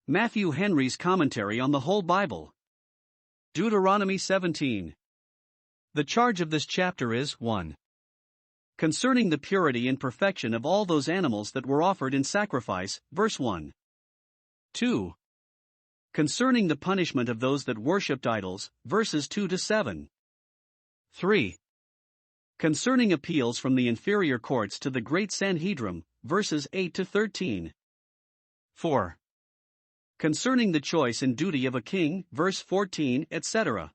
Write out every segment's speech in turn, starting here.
Matthew Henry's Commentary on the Whole Bible. Deuteronomy 17. The charge of this chapter is 1. Concerning the purity and perfection of all those animals that were offered in sacrifice, verse 1. 2. Concerning the punishment of those that worshipped idols, verses 2 to 7. 3. Concerning appeals from the inferior courts to the great Sanhedrim, verses 8 to 13. 4. Concerning the choice and duty of a king, verse 14, etc.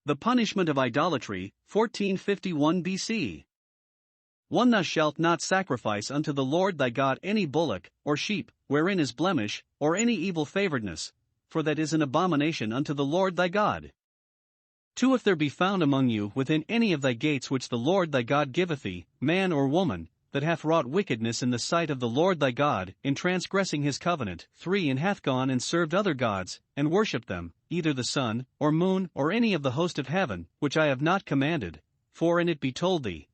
The punishment of idolatry, 1451 BC. 1. Thou shalt not sacrifice unto the Lord thy God any bullock, or sheep, wherein is blemish, or any evil favoredness, for that is an abomination unto the Lord thy God. 2. If there be found among you within any of thy gates which the Lord thy God giveth thee, man or woman, that hath wrought wickedness in the sight of the Lord thy God, in transgressing his covenant. 3. And hath gone and served other gods, and worshipped them, either the sun, or moon, or any of the host of heaven, which I have not commanded. 4. And it be told thee,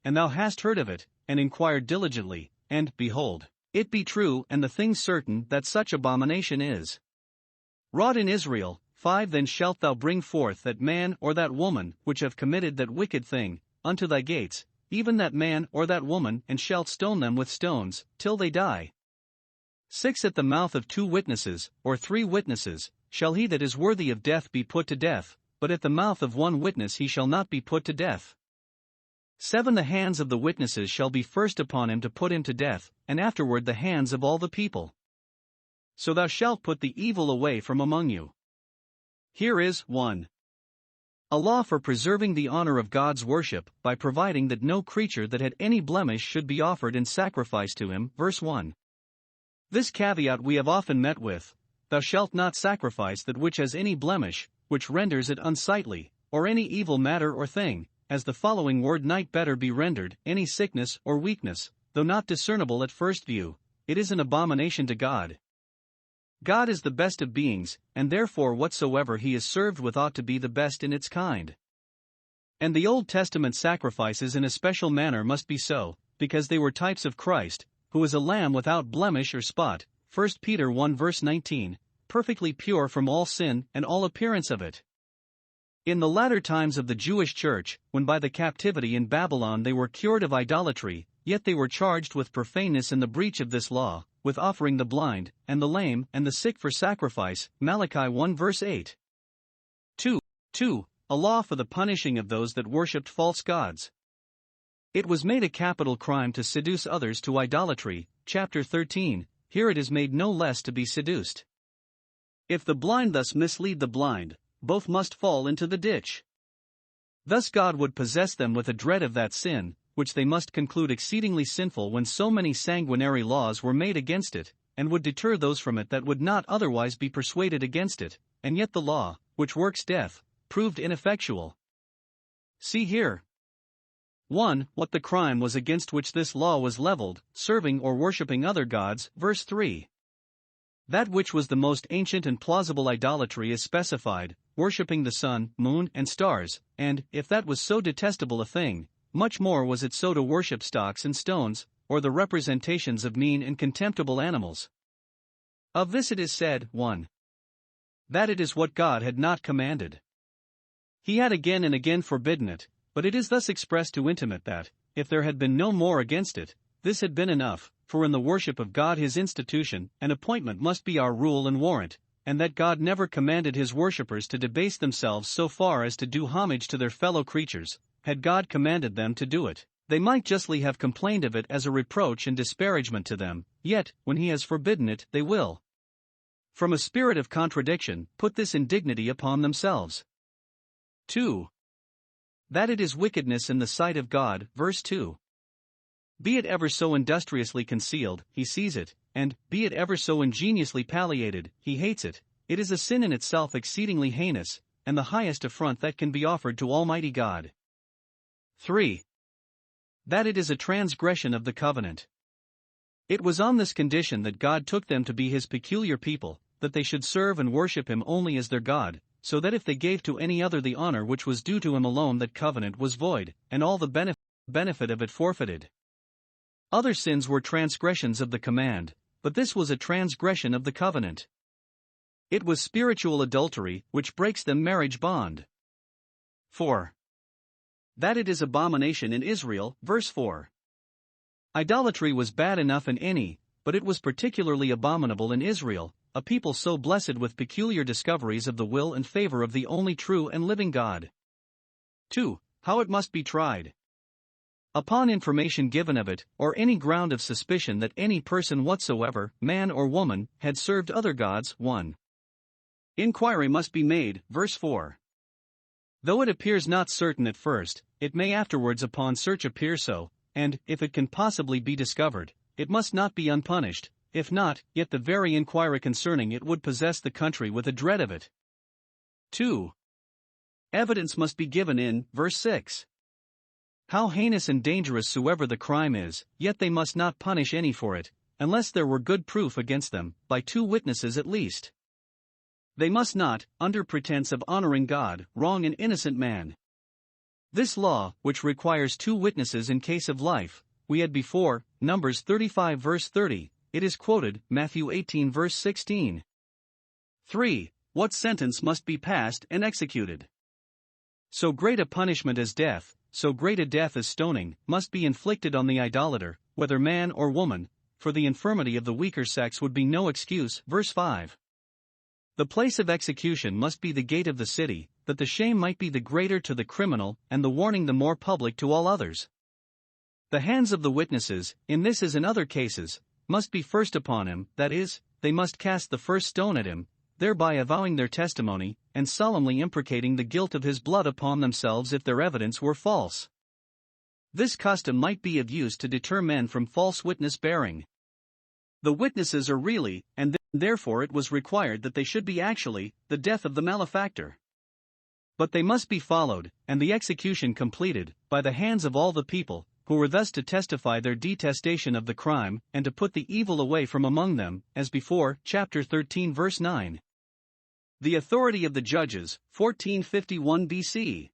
and thou hast heard of it, and inquired diligently, and, behold, it be true and the thing certain that such abomination is wrought in Israel. 5. Then shalt thou bring forth that man or that woman, which have committed that wicked thing, unto thy gates, even that man or that woman, and shalt stone them with stones, till they die. 6. At the mouth of 2 witnesses, or 3 witnesses, shall he that is worthy of death be put to death, but at the mouth of 1 witness he shall not be put to death. 7. The hands of the witnesses shall be first upon him to put him to death, and afterward the hands of all the people. So thou shalt put the evil away from among you. Here is 1. A law for preserving the honor of God's worship, by providing that no creature that had any blemish should be offered in sacrifice to him. Verse 1. This caveat we have often met with: Thou shalt not sacrifice that which has any blemish, which renders it unsightly, or any evil matter or thing, as the following word might better be rendered, any sickness or weakness, though not discernible at first view. It is an abomination to God. God is the best of beings, and therefore whatsoever he is served with ought to be the best in its kind. And the Old Testament sacrifices in a special manner must be so, because they were types of Christ, who is a lamb without blemish or spot, 1 Peter 1 verse 19, perfectly pure from all sin and all appearance of it. In the latter times of the Jewish church, when by the captivity in Babylon they were cured of idolatry, yet they were charged with profaneness in the breach of this law, with offering the blind, and the lame, and the sick for sacrifice, Malachi 1 verse 8. 2. A law for the punishing of those that worshipped false gods. It was made a capital crime to seduce others to idolatry, chapter 13, here it is made no less to be seduced. If the blind thus mislead the blind, both must fall into the ditch. Thus God would possess them with a dread of that sin, which they must conclude exceedingly sinful when so many sanguinary laws were made against it, and would deter those from it that would not otherwise be persuaded against it, and yet the law, which works death, proved ineffectual. See here. 1. What the crime was against which this law was leveled, serving or worshipping other gods, verse 3. That which was the most ancient and plausible idolatry is specified, worshipping the sun, moon, and stars, and, if that was so detestable a thing, much more was it so to worship stocks and stones, or the representations of mean and contemptible animals. Of this it is said, 1. That it is what God had not commanded. He had again and again forbidden it, but it is thus expressed to intimate that, if there had been no more against it, this had been enough, for in the worship of God his institution and appointment must be our rule and warrant, and that God never commanded his worshippers to debase themselves so far as to do homage to their fellow creatures. Had God commanded them to do it, they might justly have complained of it as a reproach and disparagement to them, yet, when he has forbidden it, they will, from a spirit of contradiction, put this indignity upon themselves. 2. That it is wickedness in the sight of God, verse 2. Be it ever so industriously concealed, he sees it, and, be it ever so ingeniously palliated, he hates it. It is a sin in itself exceedingly heinous, and the highest affront that can be offered to Almighty God. 3. That it is a transgression of the covenant. It was on this condition that God took them to be his peculiar people, that they should serve and worship him only as their God, so that if they gave to any other the honor which was due to him alone, that covenant was void, and all the benefit of it forfeited. Other sins were transgressions of the command, but this was a transgression of the covenant. It was spiritual adultery which breaks the marriage bond. 4. That it is abomination in Israel, verse 4. Idolatry was bad enough in any, but it was particularly abominable in Israel, a people so blessed with peculiar discoveries of the will and favor of the only true and living God. 2. How it must be tried. Upon information given of it, or any ground of suspicion that any person whatsoever, man or woman, had served other gods, 1. Inquiry must be made, verse 4. Though it appears not certain at first, it may afterwards upon search appear so, and, if it can possibly be discovered, it must not be unpunished, if not, yet the very inquiry concerning it would possess the country with a dread of it. 2. Evidence must be given in, verse 6. How heinous and dangerous soever the crime is, yet they must not punish any for it, unless there were good proof against them, by 2 witnesses at least. They must not, under pretense of honoring God, wrong an innocent man. This law, which requires 2 witnesses in case of life, we had before, Numbers 35 verse 30, it is quoted, Matthew 18 verse 16. 3. What sentence must be passed and executed? So great a punishment as death, so great a death as stoning, must be inflicted on the idolater, whether man or woman, for the infirmity of the weaker sex would be no excuse, verse 5. The place of execution must be the gate of the city, that the shame might be the greater to the criminal, and the warning the more public to all others. The hands of the witnesses, in this as in other cases, must be first upon him, that is, they must cast the first stone at him, thereby avowing their testimony, and solemnly imprecating the guilt of his blood upon themselves if their evidence were false. This custom might be of use to deter men from false witness bearing. The witnesses are really, and therefore it was required that they should be actually, the death of the malefactor. But they must be followed, and the execution completed, by the hands of all the people, who were thus to testify their detestation of the crime, and to put the evil away from among them, as before, chapter 13 verse 9. The authority of the judges, 1451 BC.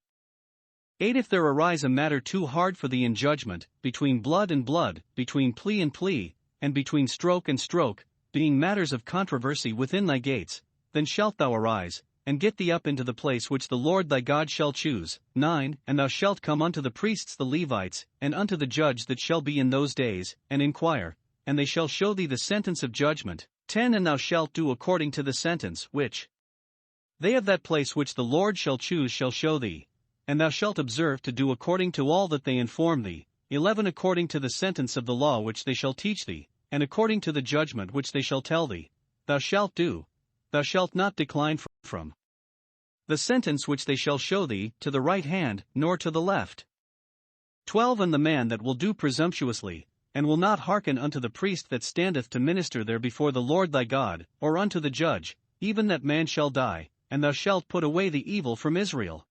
8. If there arise a matter too hard for thee in judgment, between blood and blood, between plea and plea, and between stroke and stroke, being matters of controversy within thy gates, then shalt thou arise, and get thee up into the place which the Lord thy God shall choose. 9. And thou shalt come unto the priests the Levites, and unto the judge that shall be in those days, and inquire, and they shall show thee the sentence of judgment. 10. And thou shalt do according to the sentence which they of that place which the Lord shall choose shall show thee, and thou shalt observe to do according to all that they inform thee. 11. According to the sentence of the law which they shall teach thee, and according to the judgment which they shall tell thee, thou shalt do. Thou shalt not decline from the sentence which they shall show thee, to the right hand, nor to the left. 12. And the man that will do presumptuously, and will not hearken unto the priest that standeth to minister there before the Lord thy God, or unto the judge, even that man shall die, and thou shalt put away the evil from Israel.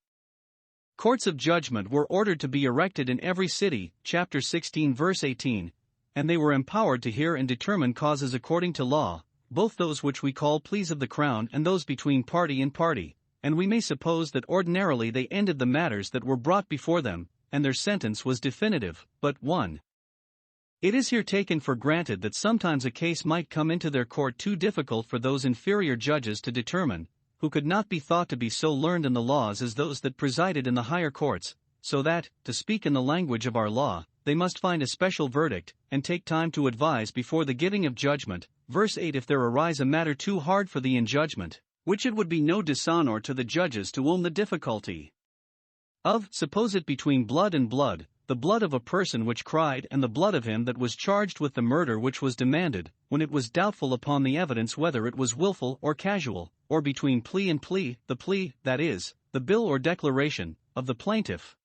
Courts of judgment were ordered to be erected in every city, chapter 16 verse 18, and they were empowered to hear and determine causes according to law, both those which we call pleas of the crown and those between party and party, and we may suppose that ordinarily they ended the matters that were brought before them, and their sentence was definitive. But 1. It is here taken for granted that sometimes a case might come into their court too difficult for those inferior judges to determine, who could not be thought to be so learned in the laws as those that presided in the higher courts, so that, to speak in the language of our law, they must find a special verdict, and take time to advise before the giving of judgment. Verse 8. If there arise a matter too hard for thee in judgment, which it would be no dishonor to the judges to own the difficulty of, suppose it between blood and blood, the blood of a person which cried and the blood of him that was charged with the murder which was demanded, when it was doubtful upon the evidence whether it was willful or casual, or between plea and plea, the plea, that is, the bill or declaration, of the plaintiff,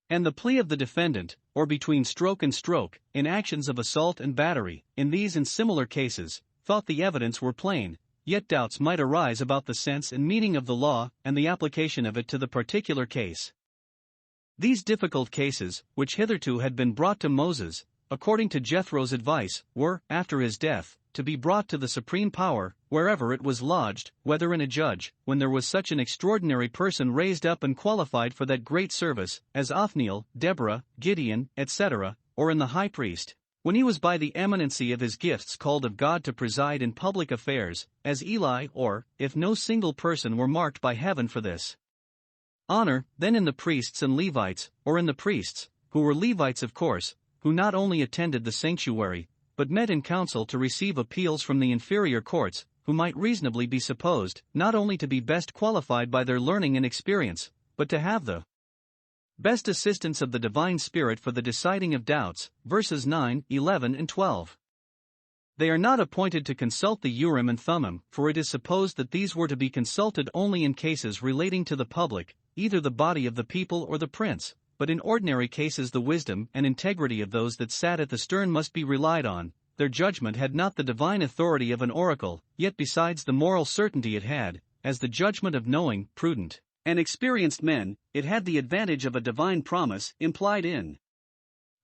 and the plea of the defendant, or between stroke and stroke, in actions of assault and battery. In these and similar cases, thought the evidence were plain, yet doubts might arise about the sense and meaning of the law, and the application of it to the particular case. These difficult cases, which hitherto had been brought to Moses, according to Jethro's advice, were, after his death, to be brought to the supreme power, wherever it was lodged, whether in a judge, when there was such an extraordinary person raised up and qualified for that great service, as Othniel, Deborah, Gideon, etc., or in the high priest, when he was by the eminency of his gifts called of God to preside in public affairs, as Eli, or, if no single person were marked by heaven for this honor, then in the priests and Levites, or in the priests, who were Levites of course, who not only attended the sanctuary, but met in council to receive appeals from the inferior courts, who might reasonably be supposed, not only to be best qualified by their learning and experience, but to have the best assistance of the divine Spirit for the deciding of doubts, verses 9, 11 and 12. They are not appointed to consult the Urim and Thummim, for it is supposed that these were to be consulted only in cases relating to the public, either the body of the people or the prince, but in ordinary cases the wisdom and integrity of those that sat at the stern must be relied on. Their judgment had not the divine authority of an oracle, yet besides the moral certainty it had, as the judgment of knowing, prudent, and experienced men, it had the advantage of a divine promise implied in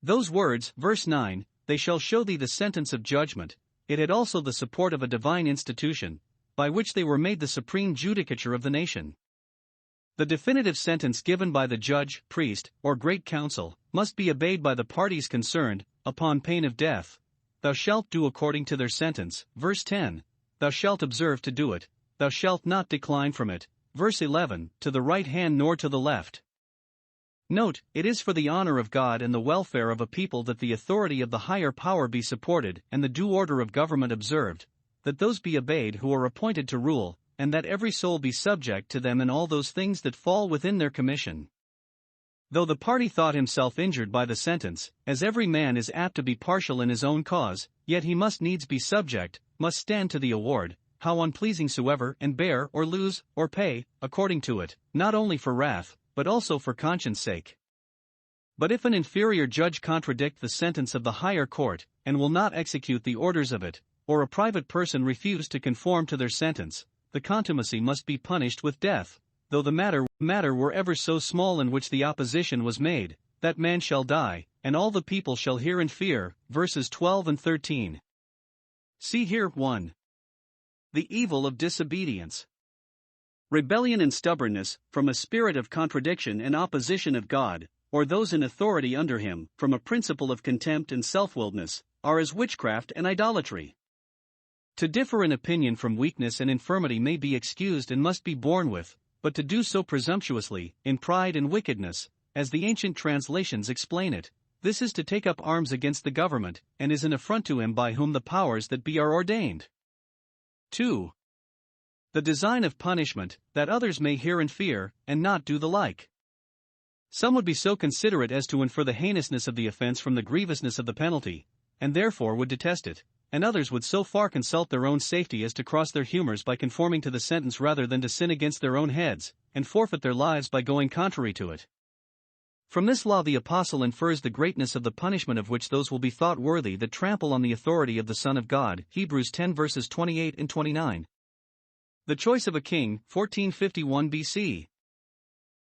those words, verse 9, they shall show thee the sentence of judgment. It had also the support of a divine institution, by which they were made the supreme judicature of the nation. The definitive sentence given by the judge, priest, or great council, must be obeyed by the parties concerned, upon pain of death. Thou shalt do according to their sentence, verse 10, thou shalt observe to do it, thou shalt not decline from it, verse 11, to the right hand nor to the left. Note, it is for the honor of God and the welfare of a people that the authority of the higher power be supported and the due order of government observed, that those be obeyed who are appointed to rule, and that every soul be subject to them in all those things that fall within their commission. Though the party thought himself injured by the sentence, as every man is apt to be partial in his own cause, yet he must needs be subject, must stand to the award, how unpleasing soever, and bear, or lose, or pay, according to it, not only for wrath, but also for conscience sake. But if an inferior judge contradict the sentence of the higher court, and will not execute the orders of it, or a private person refuse to conform to their sentence, the contumacy must be punished with death, though the matter were ever so small in which the opposition was made, that man shall die, and all the people shall hear and fear, verses 12 and 13. See here, 1. The evil of disobedience. Rebellion and stubbornness, from a spirit of contradiction and opposition of God, or those in authority under him, from a principle of contempt and self-willedness, are as witchcraft and idolatry. To differ in opinion from weakness and infirmity may be excused and must be borne with, but to do so presumptuously, in pride and wickedness, as the ancient translations explain it, this is to take up arms against the government, and is an affront to him by whom the powers that be are ordained. 2. The design of punishment, that others may hear and fear, and not do the like. Some would be so considerate as to infer the heinousness of the offense from the grievousness of the penalty, and therefore would detest it, and others would so far consult their own safety as to cross their humors by conforming to the sentence rather than to sin against their own heads, and forfeit their lives by going contrary to it. From this law the apostle infers the greatness of the punishment of which those will be thought worthy that trample on the authority of the Son of God, Hebrews 10 verses 28 and 29. The choice of a king, 1451 BC.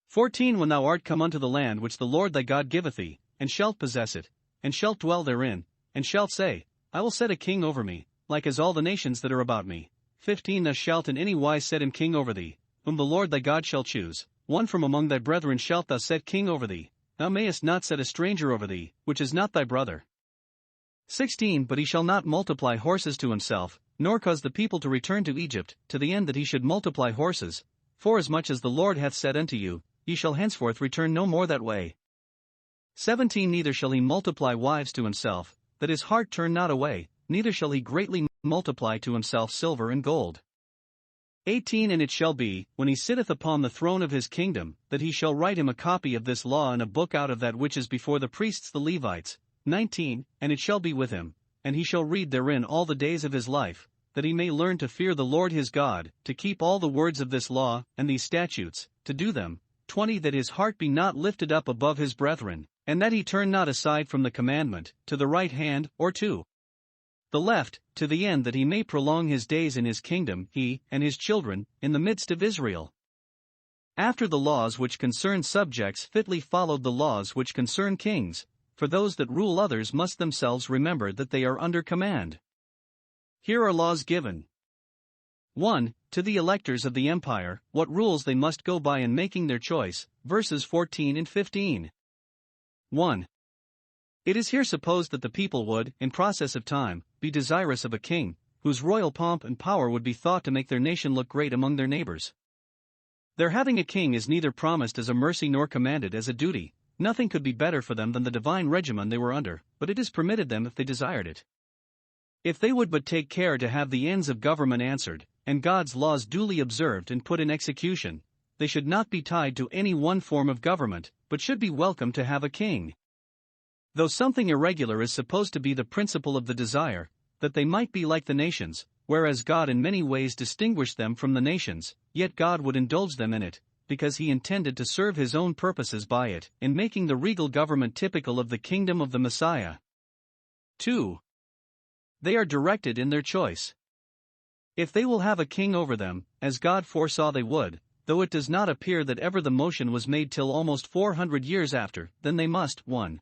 14 When thou art come unto the land which the Lord thy God giveth thee, and shalt possess it, and shalt dwell therein, and shalt say, I will set a king over me, like as all the nations that are about me. 15 Thou shalt in any wise set him king over thee, whom the Lord thy God shall choose. 1 From among thy brethren shalt thou set king over thee. Thou mayest not set a stranger over thee, which is not thy brother. 16 But he shall not multiply horses to himself, nor cause the people to return to Egypt, to the end that he should multiply horses. Forasmuch as the Lord hath said unto you, ye shall henceforth return no more that way. 17 Neither shall he multiply wives to himself, that his heart turn not away, neither shall he greatly multiply to himself silver and gold. 18 And it shall be, when he sitteth upon the throne of his kingdom, that he shall write him a copy of this law in a book out of that which is before the priests the Levites. 19 And it shall be with him, and he shall read therein all the days of his life, that he may learn to fear the Lord his God, to keep all the words of this law, and these statutes, to do them. 20 That his heart be not lifted up above his brethren, and that he turn not aside from the commandment, to the right hand, or to the left, to the end that he may prolong his days in his kingdom, he, and his children, in the midst of Israel. After the laws which concern subjects fitly followed the laws which concern kings, for those that rule others must themselves remember that they are under command. Here are laws given. 1. To the electors of the empire, what rules they must go by in making their choice, verses 14 and 15. 1. It is here supposed that the people would, in process of time, be desirous of a king, whose royal pomp and power would be thought to make their nation look great among their neighbors. Their having a king is neither promised as a mercy nor commanded as a duty. Nothing could be better for them than the divine regimen they were under, but it is permitted them if they desired it. If they would but take care to have the ends of government answered, and God's laws duly observed and put in execution, they should not be tied to any one form of government, but should be welcome to have a king. Though something irregular is supposed to be the principle of the desire, that they might be like the nations, whereas God in many ways distinguished them from the nations, yet God would indulge them in it, because he intended to serve his own purposes by it, in making the regal government typical of the kingdom of the Messiah. 2. They are directed in their choice. If they will have a king over them, as God foresaw they would, though it does not appear that ever the motion was made till almost 400 years after, then they must 1.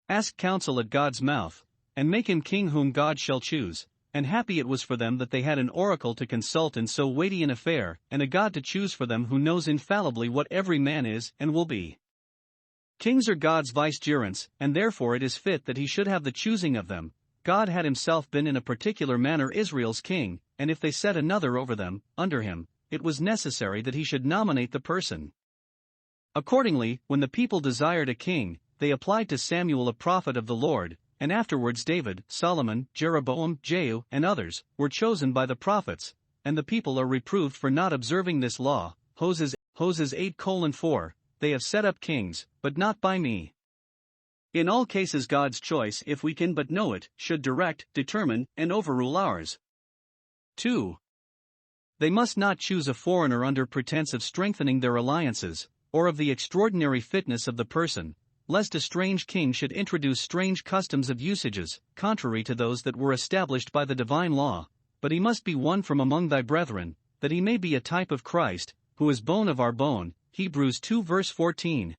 Ask counsel at God's mouth, and make him king whom God shall choose, and happy it was for them that they had an oracle to consult in so weighty an affair, and a God to choose for them who knows infallibly what every man is and will be. Kings are God's vicegerents, and therefore it is fit that he should have the choosing of them. God had himself been in a particular manner Israel's king, and if they set another over them, under him, it was necessary that he should nominate the person. Accordingly, when the people desired a king, they applied to Samuel a prophet of the Lord, and afterwards David, Solomon, Jeroboam, Jehu, and others, were chosen by the prophets, and the people are reproved for not observing this law. Hosea 8:4, they have set up kings, but not by me. In all cases God's choice, if we can but know it, should direct, determine, and overrule ours. 2. They must not choose a foreigner under pretense of strengthening their alliances, or of the extraordinary fitness of the person, lest a strange king should introduce strange customs of usages, contrary to those that were established by the divine law, but he must be one from among thy brethren, that he may be a type of Christ, who is bone of our bone. Hebrews 2:14.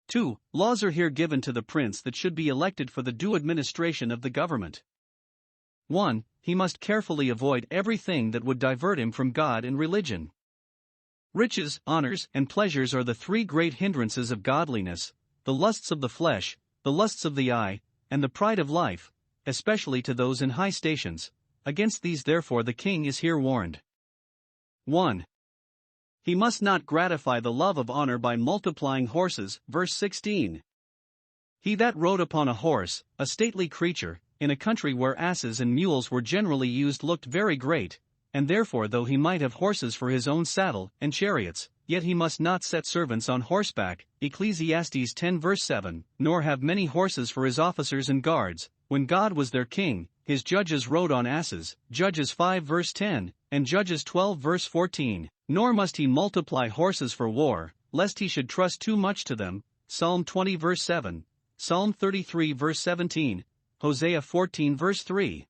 2. Laws are here given to the prince that should be elected for the due administration of the government. 1. He must carefully avoid everything that would divert him from God and religion. Riches, honors, and pleasures are the three great hindrances of godliness: the lusts of the flesh, the lusts of the eye, and the pride of life, especially to those in high stations. Against these therefore the king is here warned. 1. He must not gratify the love of honor by multiplying horses, verse 16. He that rode upon a horse, a stately creature, in a country where asses and mules were generally used looked very great, and therefore though he might have horses for his own saddle, and chariots, yet he must not set servants on horseback, Ecclesiastes 10:7, nor have many horses for his officers and guards. When God was their king, his judges rode on asses, Judges 5:10, and Judges 12:14. Nor must he multiply horses for war, lest he should trust too much to them, Psalm 20:7, Psalm 33:17, Hosea 14:3.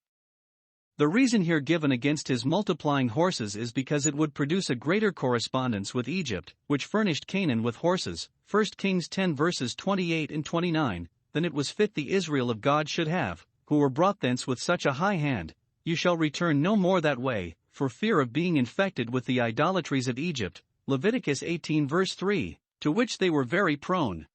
The reason here given against his multiplying horses is because it would produce a greater correspondence with Egypt, which furnished Canaan with horses, 1 Kings 10:28-29, than it was fit the Israel of God should have, who were brought thence with such a high hand. You shall return no more that way, for fear of being infected with the idolatries of Egypt, Leviticus 18:3, to which they were very prone.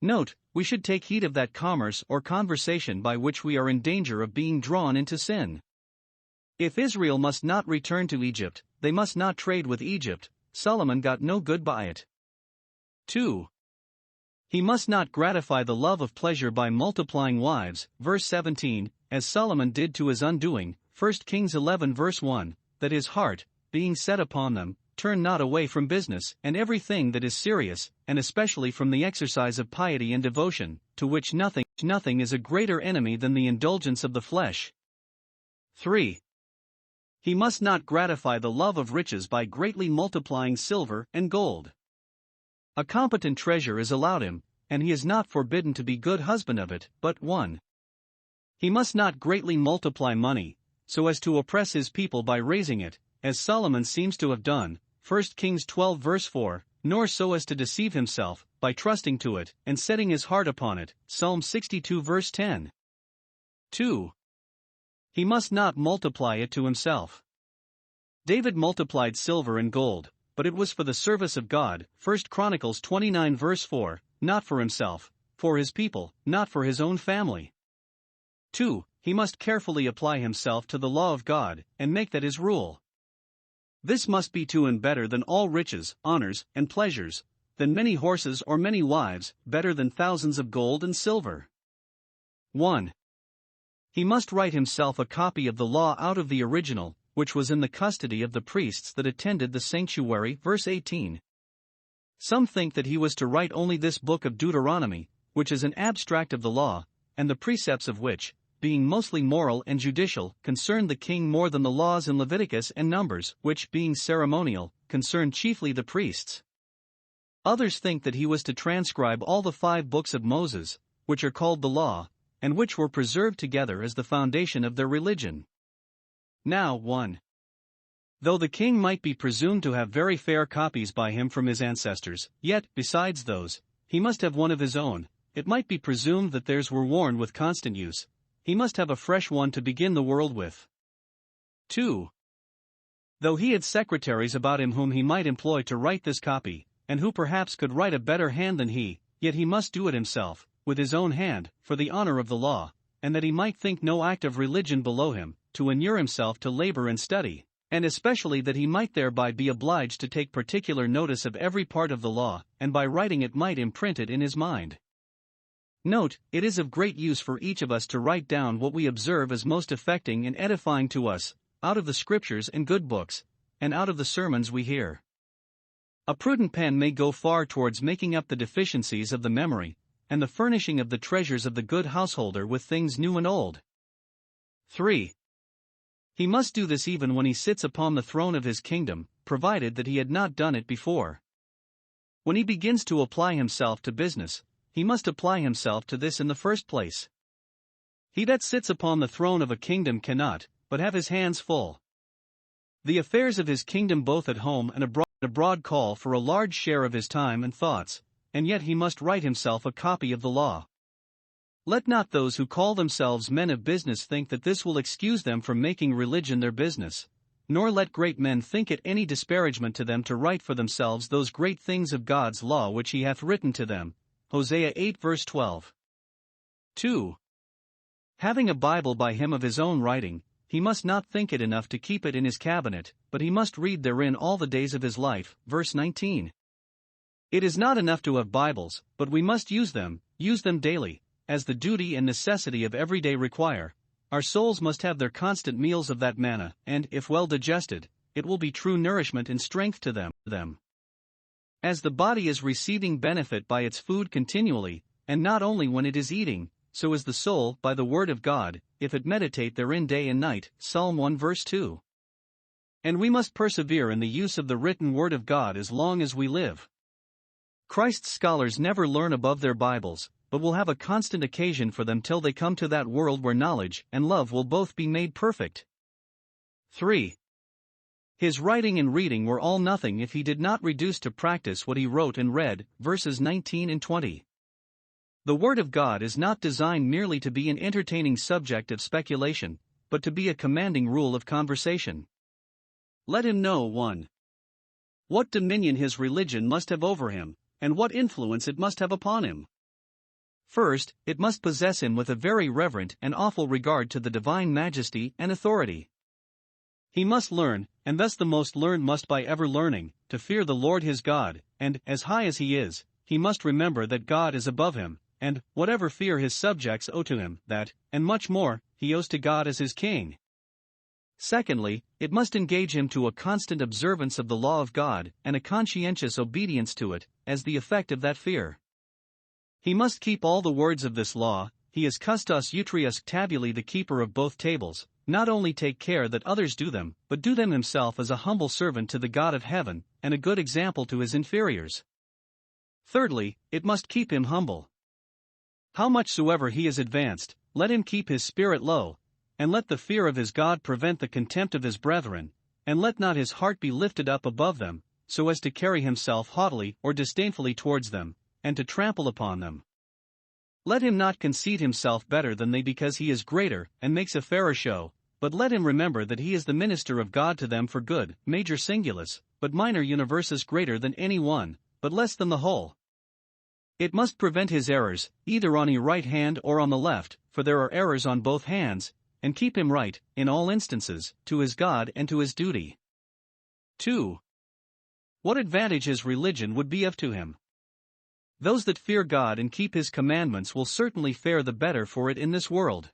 Note, we should take heed of that commerce or conversation by which we are in danger of being drawn into sin. If Israel must not return to Egypt, they must not trade with Egypt. Solomon got no good by it. 2. He must not gratify the love of pleasure by multiplying wives, verse 17, as Solomon did to his undoing, 1 Kings 11:1, that his heart, being set upon them, turn not away from business and everything that is serious, and especially from the exercise of piety and devotion, to which nothing is a greater enemy than the indulgence of the flesh. 3. He must not gratify the love of riches by greatly multiplying silver and gold. A competent treasure is allowed him, and he is not forbidden to be good husband of it, but 1. He must not greatly multiply money, so as to oppress his people by raising it, as Solomon seems to have done, 1 Kings 12:4, nor so as to deceive himself, by trusting to it, and setting his heart upon it, Psalm 62:10. 2. He must not multiply it to himself. David multiplied silver and gold, but it was for the service of God, 1 Chronicles 29:4, not for himself. for his people, not for his own family. 2. He must carefully apply himself to the law of God, and make that his rule. This must be to him better than all riches, honors, and pleasures, than many horses or many wives, better than thousands of gold and silver. 1. He must write himself a copy of the law out of the original, which was in the custody of the priests that attended the sanctuary. Verse 18. Some think that he was to write only this book of Deuteronomy, which is an abstract of the law, and the precepts of which, being mostly moral and judicial, concern the king more than the laws in Leviticus and Numbers, which, being ceremonial, concern chiefly the priests. Others think that he was to transcribe all the 5 books of Moses, which are called the law, and which were preserved together as the foundation of their religion. Now, 1. Though the king might be presumed to have very fair copies by him from his ancestors, yet, besides those, he must have one of his own. It might be presumed that theirs were worn with constant use. He must have a fresh one to begin the world with. 2. Though he had secretaries about him whom he might employ to write this copy, and who perhaps could write a better hand than he, yet he must do it himself, with his own hand, for the honor of the law, and that he might think no act of religion below him, to inure himself to labor and study, and especially that he might thereby be obliged to take particular notice of every part of the law, and by writing it might imprint it in his mind. Note, it is of great use for each of us to write down what we observe as most affecting and edifying to us, out of the Scriptures and good books, and out of the sermons we hear. A prudent pen may go far towards making up the deficiencies of the memory, and the furnishing of the treasures of the good householder with things new and old. 3. He must do this even when he sits upon the throne of his kingdom, provided that he had not done it before. When he begins to apply himself to business, he must apply himself to this in the first place. He that sits upon the throne of a kingdom cannot, but have his hands full. The affairs of his kingdom both at home and abroad call for a large share of his time and thoughts, and yet he must write himself a copy of the law. Let not those who call themselves men of business think that this will excuse them from making religion their business, nor let great men think it any disparagement to them to write for themselves those great things of God's law which he hath written to them. Hosea 8 verse 12. 2. Having a Bible by him of his own writing, he must not think it enough to keep it in his cabinet, but he must read therein all the days of his life. Verse 19. It is not enough to have Bibles, but we must use them daily, as the duty and necessity of every day require. Our souls must have their constant meals of that manna, and, if well digested, it will be true nourishment and strength to them. As the body is receiving benefit by its food continually, and not only when it is eating, so is the soul by the word of God, if it meditate therein day and night. Psalm 1 verse 2. And we must persevere in the use of the written word of God as long as we live. Christ's scholars never learn above their Bibles, but will have a constant occasion for them till they come to that world where knowledge and love will both be made perfect. 3. His writing and reading were all nothing if he did not reduce to practice what he wrote and read. Verses 19 and 20. The Word of God is not designed merely to be an entertaining subject of speculation, but to be a commanding rule of conversation. Let him know 1. What dominion his religion must have over him, and what influence it must have upon him. First, it must possess him with a very reverent and awful regard to the divine majesty and authority. He must learn, and thus the most learned must by ever learning, to fear the Lord his God, and, as high as he is, he must remember that God is above him, and, whatever fear his subjects owe to him, that, and much more, he owes to God as his king. Secondly, it must engage him to a constant observance of the law of God, and a conscientious obedience to it, as the effect of that fear. He must keep all the words of this law. He is custos utriusque tabulae, the keeper of both tables, not only take care that others do them, but do them himself as a humble servant to the God of heaven, and a good example to his inferiors. Thirdly, it must keep him humble. How much soever he is advanced, let him keep his spirit low, and let the fear of his God prevent the contempt of his brethren, and let not his heart be lifted up above them, so as to carry himself haughtily or disdainfully towards them, and to trample upon them. Let him not conceit himself better than they because he is greater, and makes a fairer show, but let him remember that he is the minister of God to them for good, major singulus, but minor universus, greater than any one, but less than the whole. It must prevent his errors, either on his right hand or on the left, for there are errors on both hands, and keep him right, in all instances, to his God and to his duty. 2. What advantage his religion would be of to him. Those that fear God and keep his commandments will certainly fare the better for it in this world.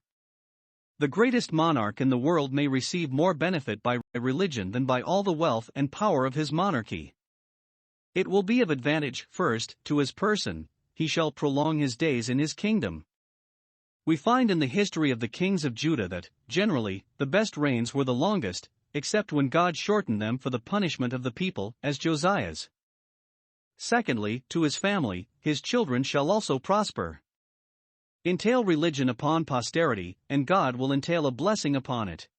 The greatest monarch in the world may receive more benefit by religion than by all the wealth and power of his monarchy. It will be of advantage, first, to his person. He shall prolong his days in his kingdom. We find in the history of the kings of Judah that, generally, the best reigns were the longest, except when God shortened them for the punishment of the people, as Josiah's. Secondly, to his family, his children shall also prosper. Entail religion upon posterity, and God will entail a blessing upon it.